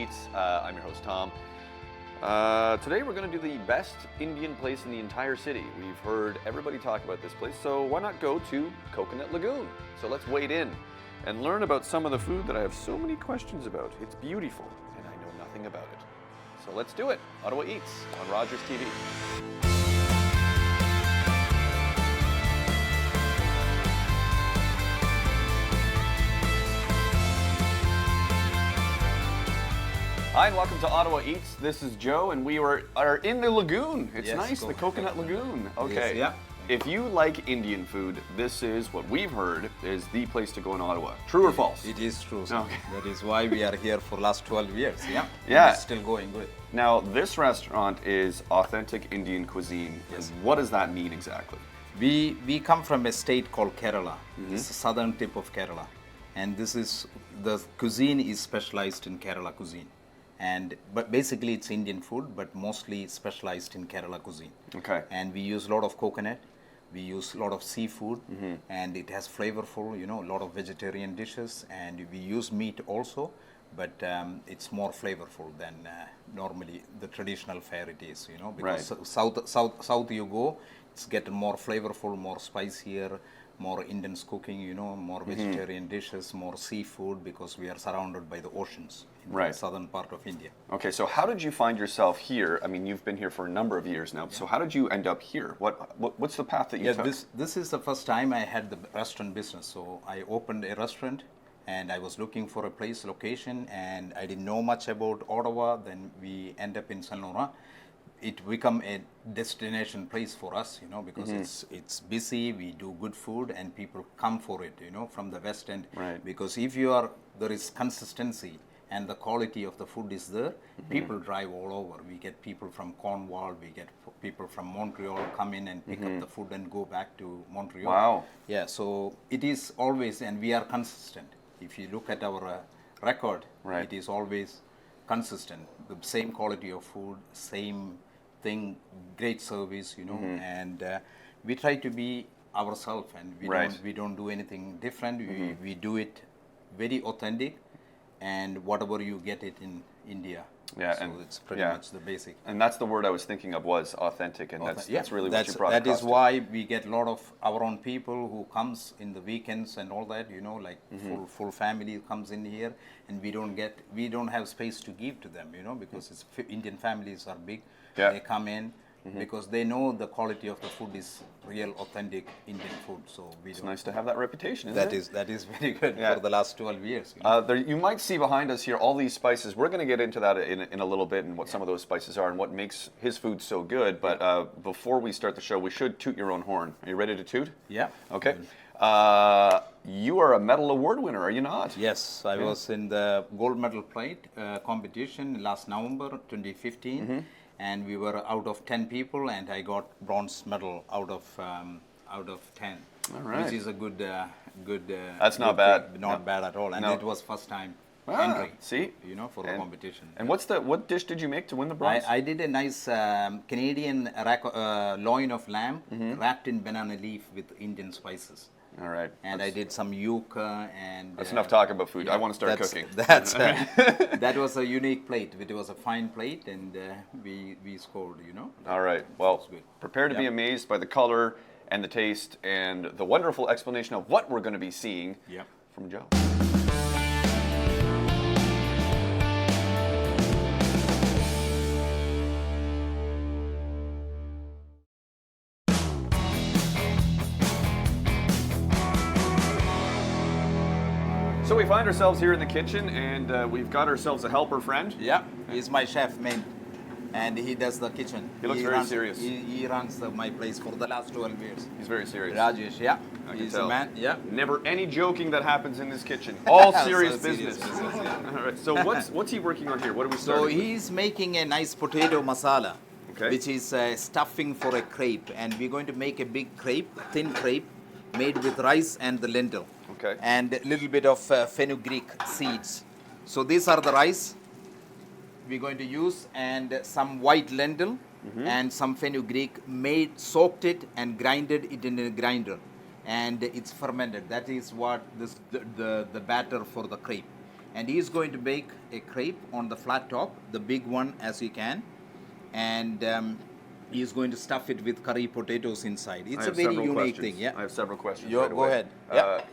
Eats. I'm your host, Tom. Today we're going to do the best Indian place in the entire city. We've heard everybody talk about this place, so why not go to Coconut Lagoon? So let's wade in and learn about some of the food that I have so many questions about. It's beautiful, and I know nothing about it. So let's do it. Ottawa Eats on Rogers TV. Hi and welcome to Ottawa Eats. This is Joe and we are in the lagoon. It's nice, the Coconut Lagoon. Okay. Yeah. If you like Indian food, this is what we've heard is the place to go in Ottawa. True or false? It is true. Sir. Okay. That is why we are here for last 12 years. Yeah. Yeah. It's still going good. Now, this restaurant is authentic Indian cuisine. Yes. What does that mean exactly? We come from a state called Kerala. It's the southern tip of Kerala. And the cuisine is specialized in Kerala cuisine. But basically it's Indian food, but mostly specialized in Kerala cuisine. Okay. And we use a lot of coconut, we use a lot of seafood, and it has flavorful, a lot of vegetarian dishes, and we use meat also, but it's more flavorful than normally the traditional fare it is, because south you go, it's getting more flavorful, more spicier, more Indian cooking, more vegetarian dishes, more seafood, because we are surrounded by the oceans in the southern part of India. Okay, so how did you find yourself here? I mean, you've been here for a number of years now, so how did you end up here? What's the path that you took? This is the first time I had the restaurant business. So I opened a restaurant and I was looking for a place, location, and I didn't know much about Ottawa. Then we end up in Saint Laurent. It become a destination place for us, because it's busy, we do good food, and people come for it, from the West End. Right. Because there is consistency and the quality of the food is there, people drive all over. We get people from Cornwall, we get people from Montreal come in and pick up the food and go back to Montreal. Wow. Yeah, so it is always, and we are consistent. If you look at our record, it is always consistent. The same quality of food, same thing, great service, and we try to be ourselves, and we don't do anything different. We do it very authentic, and whatever you get it in India. Yeah, so it's pretty much the basic. And that's the word I was thinking of, was authentic, and that's really what you brought That across is why we get a lot of our own people who comes in the weekends and all that, like full family comes in here, and we don't have space to give to them, because Indian families are big. Yeah. They come in because they know the quality of the food is real authentic Indian food. So it's nice to have that reputation, isn't it? That is very good for the last 12 years. You might see behind us here all these spices. We're going to get into that in a little bit, and what some of those spices are and what makes his food so good. But before we start the show, we should toot your own horn. Are you ready to toot? Yeah. Okay. You are a medal award winner, are you not? Yes, I was in the gold medal plate competition last November 2015. And we were out of 10 people, and I got bronze medal out of 10. All right. Which is a good. That's not bad. Thing. Not bad at all, and it was first time entry. See, for the competition. And what dish did you make to win the bronze? I did a nice Canadian loin of lamb wrapped in banana leaf with Indian spices. All right. And I did some yuca and... That's enough talk about food. I want to start cooking. That was a unique plate. It was a fine plate, and we scored, All right. Well, prepare to be amazed by the color and the taste and the wonderful explanation of what we're going to be seeing from Joe. So we find ourselves here in the kitchen, and we've got ourselves a helper friend. Yeah, he's my chef, man, and he does the kitchen. He looks very serious. He runs my place for the last 12 years. He's very serious. Rajesh, yeah. He's the man, yeah. Never any joking that happens in this kitchen. All serious business. All right. So what's he working on here? What are we starting with? He's making a nice potato masala, which is stuffing for a crepe, and we're going to make a big crepe, thin crepe, made with rice and the lentil. Okay. And a little bit of fenugreek seeds. So these are the rice we're going to use, and some white lentil and some fenugreek, soaked it and grinded it in a grinder, and it's fermented. That is what the batter for the crepe. And he is going to bake a crepe on the flat top, the big one as you can. And he is going to stuff it with curry potatoes inside. It's a very unique thing. Yeah. I have several questions. Go ahead.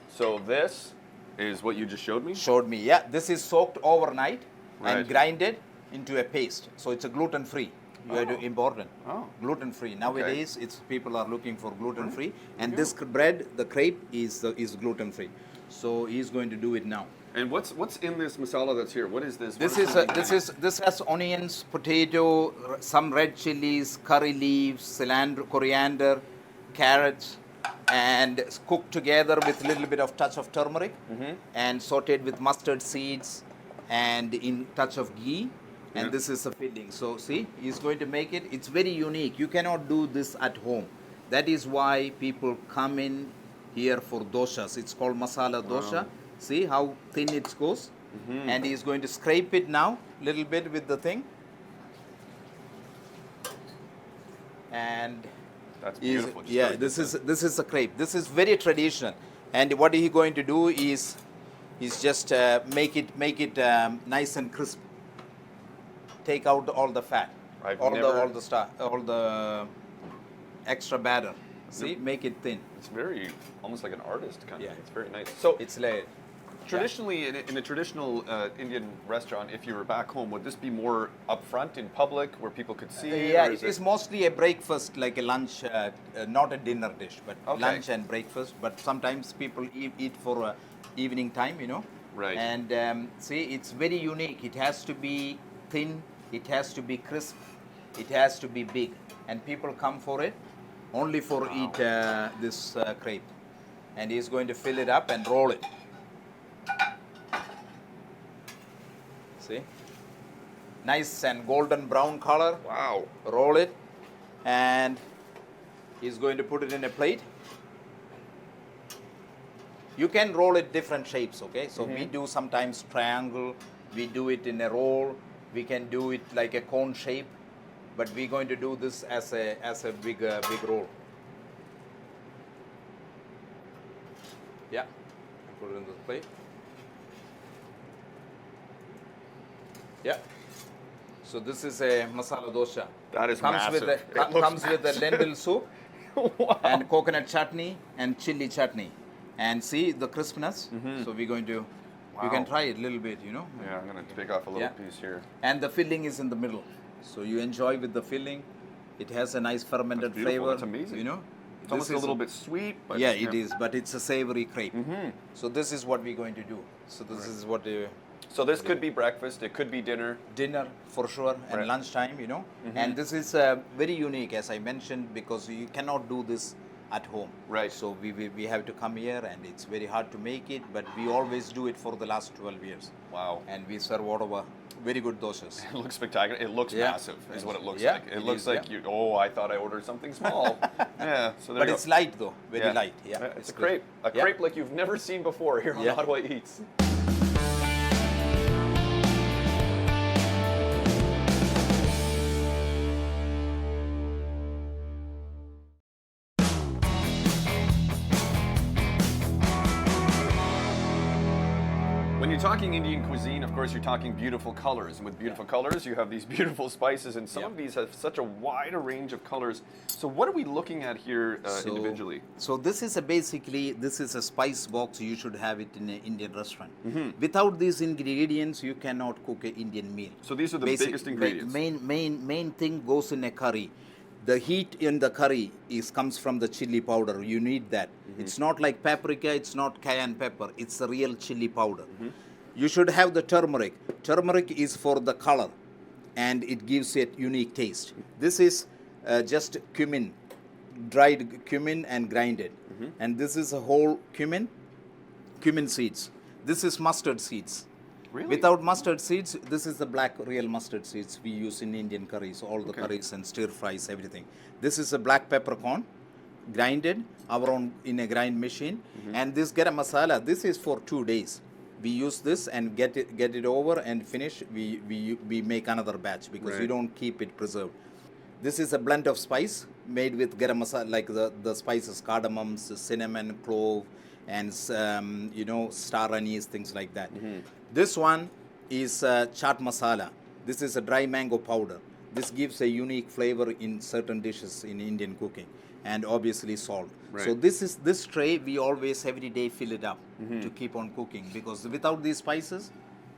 So this is what you just showed me? Showed me, yeah. This is soaked overnight Right. and grinded into a paste. So it's a gluten-free. You have to important. Oh. Gluten-free. Nowadays, people are looking for gluten-free. And this bread, the crepe, is gluten-free. So he's going to do it now. And what's in this masala that's here? What is this? This has onions, potato, some red chilies, curry leaves, cilantro, coriander, carrots, and cooked together with a little bit of touch of turmeric, and sautéed with mustard seeds and in touch of ghee. And this is the filling. So see, he's going to make it. It's very unique. You cannot do this at home. That is why people come in here for dosas. It's called masala dosa. See how thin it goes? And he's going to scrape it now, little bit with the thing. And that's beautiful. this is a crepe. This is very traditional. And what he's going to do is just make it nice and crisp. Take out all the fat, all the extra batter. See, make it thin. It's very almost like an artist kind of. Yeah. It's very nice. So It's layered. traditionally, in a traditional Indian restaurant, if you were back home, would this be more upfront in public where people could see it? Yeah, or it is mostly a breakfast, like a lunch, not a dinner dish, but Okay. lunch and breakfast. But sometimes people eat for evening time, you know. Right. And see, it's very unique. It has to be thin. It has to be crisp. It has to be big. And people come for it only for eat this crepe. And he's going to fill it up and roll it. See? Nice and golden brown color. Wow. Roll it. And he's going to put it in a plate. You can roll it different shapes, okay? So we do sometimes triangle. We do it in a roll. We can do it like a cone shape. But we're going to do this as a big roll. Yeah. Put it in the plate. Yeah. So this is a masala dosa. That is comes massive. With comes with the lentil soup and coconut chutney and chili chutney. And see the crispness. So we're going to, you can try it a little bit, you know. Yeah, I'm going to take off a little piece here. And the filling is in the middle. So you enjoy with the filling. It has a nice fermented flavor. That's amazing. You know. It's almost a little bit sweet. But Yeah, it is, but it's a savory crepe. So this is what we're going to do. So this is what So this could be breakfast, it could be dinner. dinner for sure, and Right. lunchtime, you know. And this is very unique, as I mentioned, because you cannot do this at home. Right. So we have to come here, and it's very hard to make it, but we always do it for the last 12 years. Wow. And we serve Ottawa very good dosas. It looks spectacular. It looks Yeah. massive, is what it looks Yeah, like. It it looks is, like yeah. I thought I ordered something small. Yeah, so there But you it's go. light though, very light. Yeah, It's a good. crepe. A Yeah. crepe like you've never seen before here on Yeah. Ottawa Eats. When you're talking Indian cuisine, of course, you're talking beautiful colors. And with beautiful colors, you have these beautiful spices, and some of these have such a wide range of colors. So what are we looking at here individually? So this is a spice box. You should have it in an Indian restaurant. Without these ingredients, you cannot cook an Indian meal. So these are the biggest ingredients. Main thing goes in a curry. The heat in the curry comes from the chili powder. You need that. It's not like paprika. It's not cayenne pepper. It's the real chili powder. You should have the turmeric. Turmeric is for the color, and it gives it unique taste. This is just cumin, dried cumin and grinded. And this is a whole cumin seeds. This is mustard seeds. Really? Without mustard seeds, this is the black real mustard seeds we use in Indian curries, all the curries and stir fries, everything. This is a black peppercorn, grinded our own in a grind machine. And this garam masala, this is for 2 days. We use this and get it over and finish. We make another batch because we don't keep it preserved. This is a blend of spice made with garam masala, like the spices, cardamoms, cinnamon, clove, and star anise, things like that. This one is chaat masala. This is a dry mango powder. This gives a unique flavor in certain dishes in Indian cooking, and obviously salt. Right. So this tray we always every day fill it up to keep on cooking, because without these spices,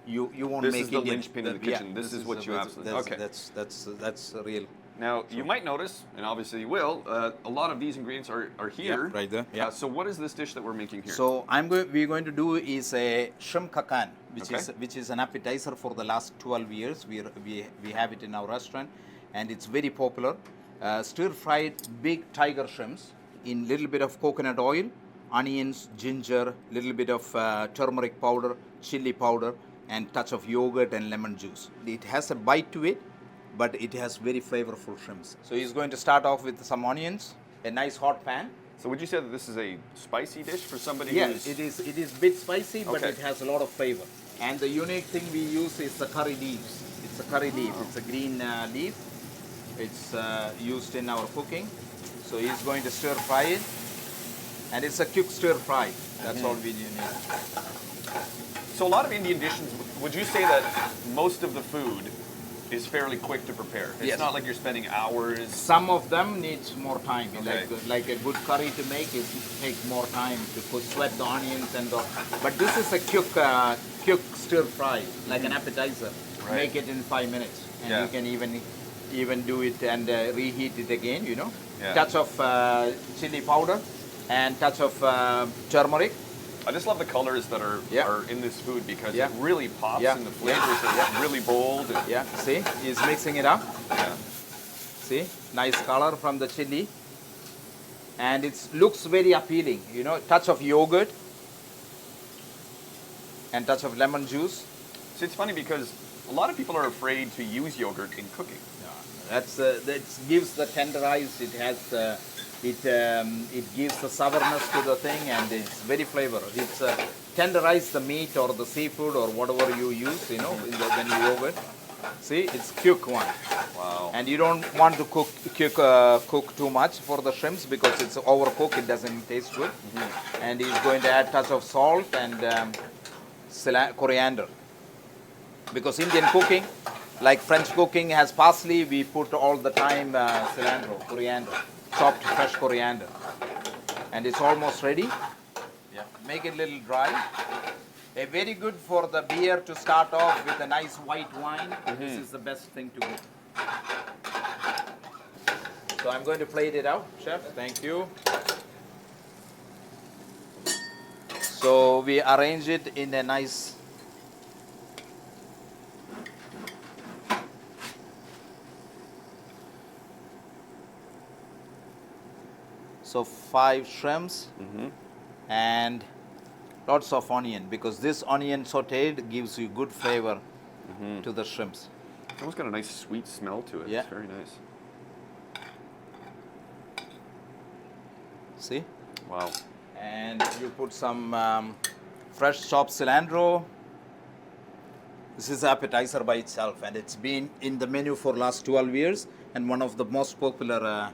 you won't This make is the Indian. linchpin in the kitchen. This is what you absolutely. Okay. That's real. Now, you might notice, and obviously you will, a lot of these ingredients are here. right there. Yeah. So what is this dish that we're making here? So we're going to do is a shrimp kakan, Okay. which is an appetizer for the last 12 years. We have it in our restaurant, and it's very popular. Stir fried big tiger shrimps in little bit of coconut oil, onions, ginger, little bit of turmeric powder, chili powder, and touch of yogurt and lemon juice. It has a bite to it, but it has very flavorful shrimps. So he's going to start off with some onions, a nice hot pan. So would you say that this is a spicy dish for somebody Yes, who's... it is bit spicy, but Okay. it has a lot of flavor. And the unique thing we use is the curry leaves. It's a curry leaf. It's a green leaf. It's used in our cooking. So he's going to stir fry it, and it's a quick stir fry. That's all we need. So a lot of Indian dishes, would you say that most of the food is fairly quick to prepare? It's Yes. not like you're spending hours. Some of them needs more time. Okay. Like a good curry to make, it takes more time to sweat the onions and the. But this is a quick stir fry, like an appetizer. Right. Make it in 5 minutes, and Yeah. you can even do it and reheat it again. You know, Yeah. touch of chili powder and touch of turmeric. I just love the colors that are in this food because Yeah. it really pops Yeah. and the flavors are really bold. And, Yeah, see, he's mixing it up. yeah. See, nice color from the chili, and it looks very appealing. You know, touch of yogurt and touch of lemon juice. See, it's funny because a lot of people are afraid to use yogurt in cooking. That gives the tenderize. It has it gives the sourness to the thing, and it's very flavorful. It's tenderize the meat or the seafood or whatever you use. You know, when you yogurt. See, it's quick one. Wow. And you don't want to cook too much for the shrimps, because it's overcooked. It doesn't taste good. And he's going to add touch of salt and coriander. Because Indian cooking, like French cooking, has parsley. We put all the time cilantro, coriander, chopped fresh coriander. And it's almost ready. Yeah. Make it a little dry. A very good for the beer to start off with a nice white wine. This is the best thing to go. So I'm going to plate it out, chef. Thank you. So we arrange it in a nice. So 5 shrimps and lots of onion, because this onion sauteed gives you good flavor to the shrimps. It's almost got a nice sweet smell to it. Yeah. It's very nice. See? Wow. And you put some fresh chopped cilantro. This is appetizer by itself, and it's been in the menu for last 12 years and one of the most popular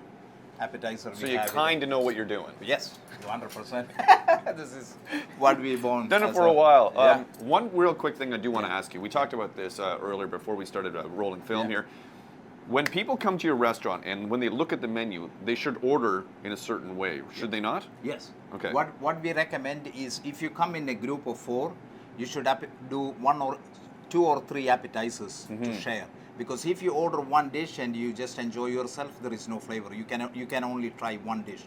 appetizer So we you have. kind of know what you're doing. Yes, 100%. This is what we born. Done it as for a while. Yeah. One real quick thing I do want to ask you. We talked about this earlier before we started rolling film here. When people come to your restaurant and when they look at the menu, they should order in a certain way. Should they not? Yes. Okay. What we recommend is, if you come in a group of 4, you should do 1 or 2 or 3 appetizers to share. Because if you order one dish and you just enjoy yourself, there is no flavor. You can only try one dish.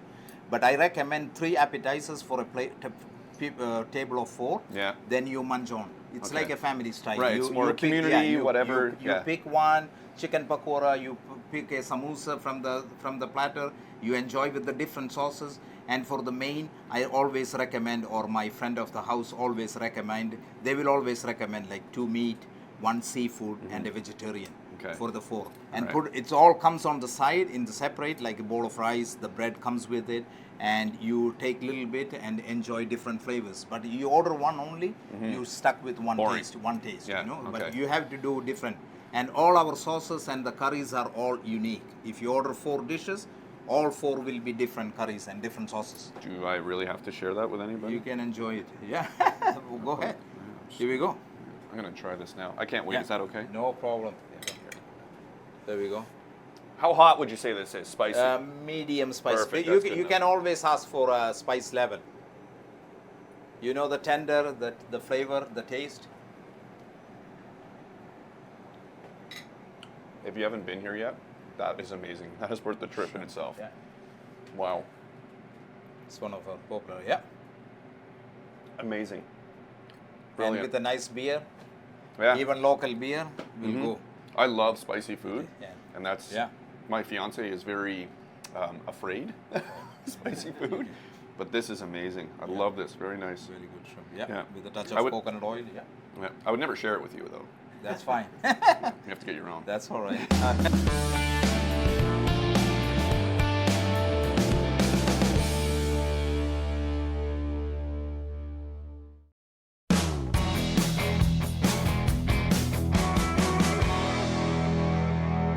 But I recommend 3 appetizers for a table of 4. Yeah. Then you munch on. It's Okay. like a family style. Right, it's more a community, whatever, You yeah. pick one chicken pakora. You pick a samosa from the platter. You enjoy with the different sauces. And for the main, I always recommend, or my friend of the house always recommend. They will always recommend like 2 meat, 1 seafood, and a vegetarian. Okay. For the 4, and Right. it all comes on the side in the separate, like a bowl of rice. The bread comes with it, and you take a little bit and enjoy different flavors. But you order one only, you stuck with one Boring. taste. Yeah, You know. okay. But you have to do different. And all our sauces and the curries are all unique. If you order 4 dishes, all 4 will be different curries and different sauces. Do I really have to share that with anybody? You can enjoy it. Yeah. Go ahead. Here we go. I'm gonna try this now. I can't wait. Yeah. Is that okay? No problem. There we go. How hot would you say this is? Spicy. Medium spice. Perfect, You, that's good you enough. can always ask for a spice level. You know the tender, the flavor, the taste. If you haven't been here yet, that is amazing. That is worth the trip in itself. Yeah. Wow. It's one of our popular. Yeah. Amazing. And Brilliant. with a nice beer, Yeah. even local beer, will go. I love spicy food. Yeah. And that's, Yeah. my fiance is very afraid spicy food. But this is amazing. I love this. Very nice. Very good shrimp. Yeah. Yeah. With a touch I of would- coconut oil. Yeah. Yeah. I would never share it with you, though. That's fine. You have to get your own. That's all right.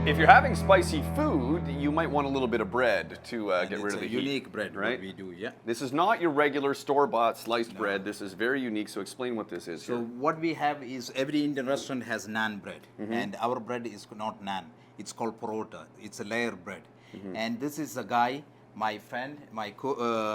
If you're having spicy food, you might want a little bit of bread to get It's rid of a the heat. unique bread, right? what we do. Yeah. This is not your regular store-bought sliced bread. This is very unique. So explain what this is. So here. what we have is every Indian restaurant has naan bread, and our bread is not naan. It's called Parotta. It's a layer bread, and this is a guy, my friend, my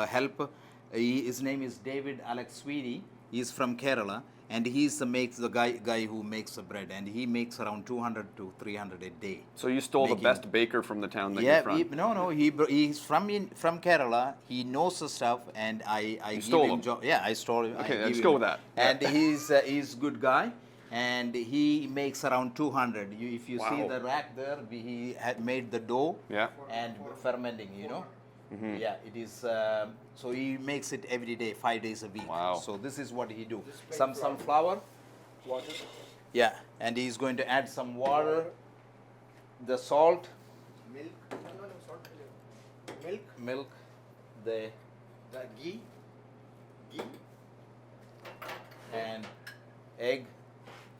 helper. His name is David Alex Sweetie. He's from Kerala, and he's the guy who makes the bread, and he makes around 200 to 300 a day. So you stole the making- best baker from the town that Yeah, you're from. he's from Kerala. He knows the stuff, and I give stole him him. job. Yeah, I stole him. Okay, I let's give go him- with that. And he's good guy, and he makes around 200. If you see Wow. the rack there, he had made the dough Yeah. and fermenting. Yeah, it is. So he makes it every day, 5 days a week. Wow. So this is what he do. Some flour. Water. Yeah, and he's going to add some water, the salt, Milk. No, salt. Milk. the The ghee. and egg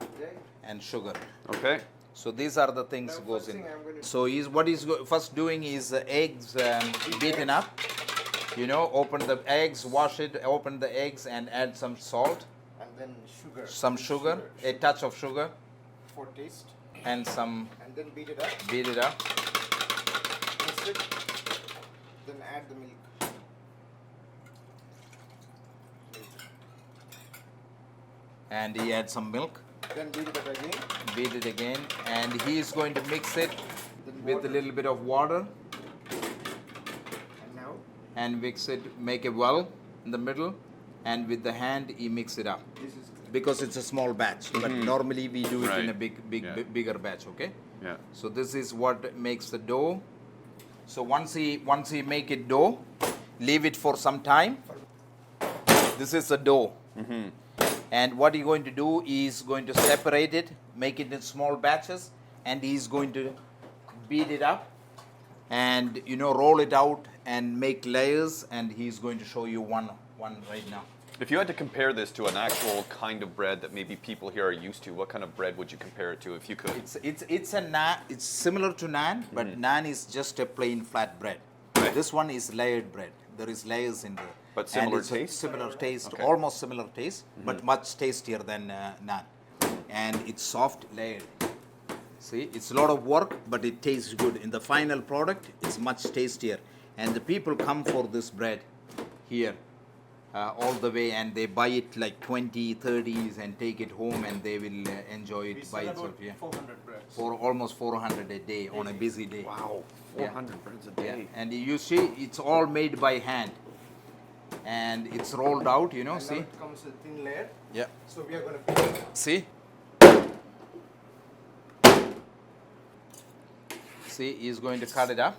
Okay. and sugar. Okay. So these are the things Now, goes first in. thing I'm gonna- So first doing is eggs beaten up. Open the eggs, wash it, open the eggs, and add some salt, And then sugar. some sugar, a touch of sugar, For taste. and some And then beat it up. beat it up. Mix it. Then add the milk. And he adds some milk, Then beat it up again. beat it again, and he is going to mix it Then with a water. little bit of water And now and mix it, make a well in the middle, and with the hand he mix it up. this is Because it's a small batch, but normally we do it in a Right. Yeah. bigger batch, okay? Yeah. So this is what makes the dough. So once he make it dough, leave it for some time. This is the dough. And what he's going to do is going to separate it, make it in small batches, and he's going to beat it up and roll it out and make layers, and he's going to show you one right now. If you had to compare this to an actual kind of bread that maybe people here are used to, what kind of bread would you compare it to if you could? It's a naan. It's similar to naan, but naan is just a plain flat bread. Right. This one is layered bread. There is layers in there. But And similar it's a taste? Similar taste, Okay. almost similar taste, but much tastier than naan. And it's soft, layered. See, it's a lot of work, but it tastes good. In the final product, it's much tastier. And the people come for this bread here. All the way, and they buy it like 20, 30s and take it home, and they will enjoy we it sell by itself. about Yeah. 400 breads. For almost 400 a day on a busy day. Wow, 400 breads a Yeah. day. And you see, it's all made by hand, and it's rolled out. And now See. it comes a thin layer. Yeah. So we are going to put it. See. See, he's going to cut it up,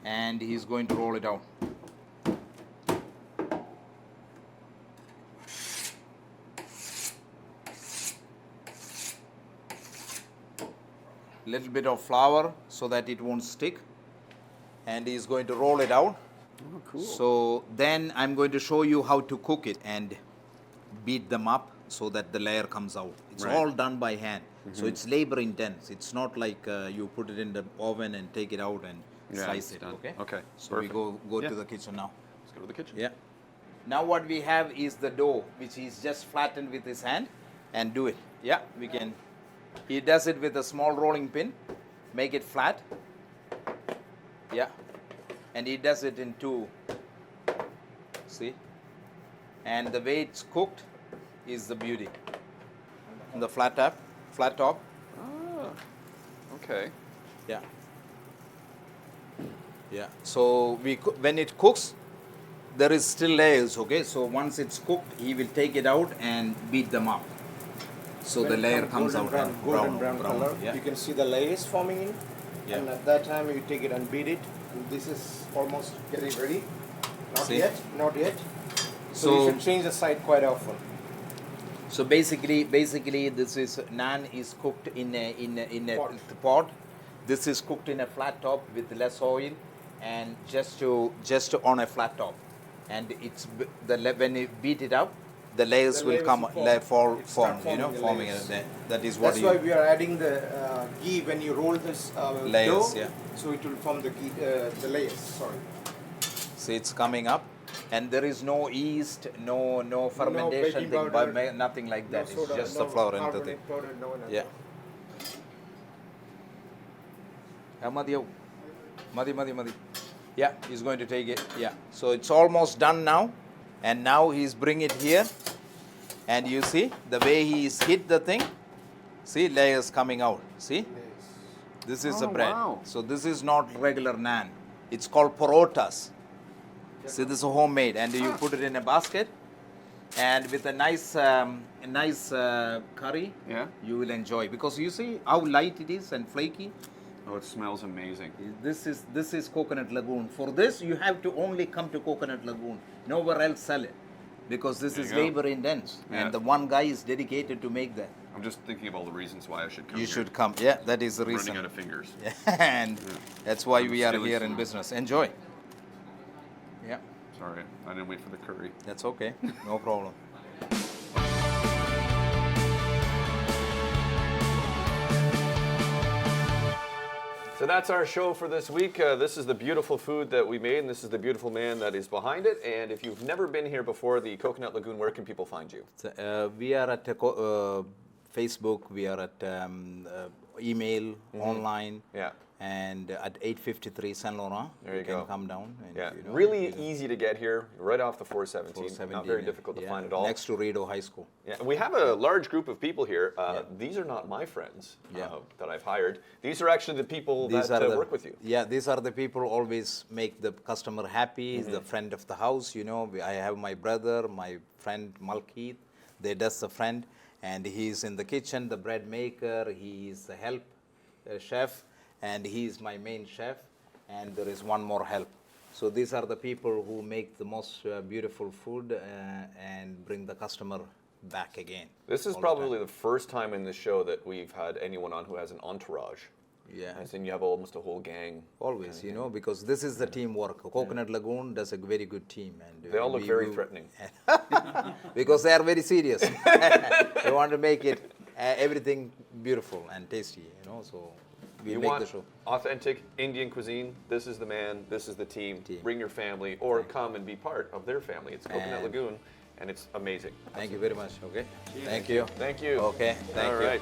and he's going to roll it out. Little bit of flour so that it won't stick, and he's going to roll it out. Oh, cool. So then I'm going to show you how to cook it and beat them up so that the layer comes out. It's Right. all done by hand. So it's labor intense. It's not like you put it in the oven and take it out and Yeah, slice it's it. done. Okay. Okay, So perfect. we go Yeah. to the kitchen now. Let's go to the kitchen. Yeah. Now what we have is the dough, which is just flattened with his hand. and do it. Yeah, we can. He does it with a small rolling pin, make it flat. Yeah, and he does it in two. See, and the way it's cooked is the beauty. And the flat top. Ah, okay. Yeah. Yeah. So when it cooks, there is still layers. Okay. So once it's cooked, he will take it out and beat them up. So When the it layer comes golden out brown, golden brown color. Yeah. You can see the layers forming in. Yeah. And at that time you take it and beat it. And this is almost getting ready. Not See? yet. Not yet. So So- you should change the side quite often. So basically, this is naan is cooked in a Pot. pot. This is cooked in a flat top with less oil, and just on a flat top, and when you beat it up, the layers The will layers come will form. It's form. start You know, forming the forming layers. that is what That's you. why we are adding the ghee when you roll this Layers, dough. yeah. So it will form the ghee, the layers. Sorry. See, it's coming up, and there is no yeast, no fermentation baking thing, powder, nothing like that. No It's soda, just no the flour and the thing. carbonate powder, no nothing. Yeah. Madi. Yeah, he's going to take it. Yeah. So it's almost done now. And now he's bring it here. And you see the way he's hit the thing. See, layers coming out. See? Yes. This is Oh, the bread. wow. So this is not regular naan. It's called parottas. See, this is homemade. And you put it in a basket. And with a nice curry, Yeah. you will enjoy. Because you see how light it is and flaky. Oh, it smells amazing. This is Coconut Lagoon. For this, you have to only come to Coconut Lagoon. Nowhere else sell it, because this There is you go. labor intense, Yeah. and the one guy is dedicated to make that. I'm just thinking of all the reasons why I should come You here. should come. Yeah, that is the I'm reason. running out of fingers. And that's why I'm we are stealing here some. in business. Enjoy. Yeah, Sorry, I didn't wait for the curry. that's okay. No problem. So that's our show for this week. This is the beautiful food that we made, and this is the beautiful man that is behind it. And if you've never been here before, the Coconut Lagoon, where can people find you? So, we are at Facebook. We are at email, online. Yeah. And at 853 Saint Laurent, There you can go. come down. And, Yeah, you know, really you know, easy to get here, right off the 417. Not 417, very yeah. difficult to Yeah, find at all. Next to Rideau High School. Yeah, and we have a large group of people here. Yeah. These are not my friends Yeah. that I've hired. These are actually the people that work with you. Yeah, these are the people always make the customer happy. He's the friend of the house, you know. I have my brother, my friend Malkeet. That's the friend, and he's in the kitchen, the bread maker. He's the help chef, and he's my main chef. And there is one more help. So these are the people who make the most beautiful food and bring the customer back again. This is all the probably time. the first time in this show that we've had anyone on who has an entourage. Yeah. As in you have almost a whole gang. Always, you know, because this is the teamwork. Coconut Lagoon does a very good team, and They all look very threatening. because they are very serious. They want to make it everything beautiful and tasty, you know. So we You make want the show. authentic Indian cuisine? This is the man. This is the team. Team. Bring your family or come and be part of their family. It's Coconut And- Lagoon, and it's amazing. Thank you very much. Okay. Thank you. Thank you. Okay. Thank All you. right.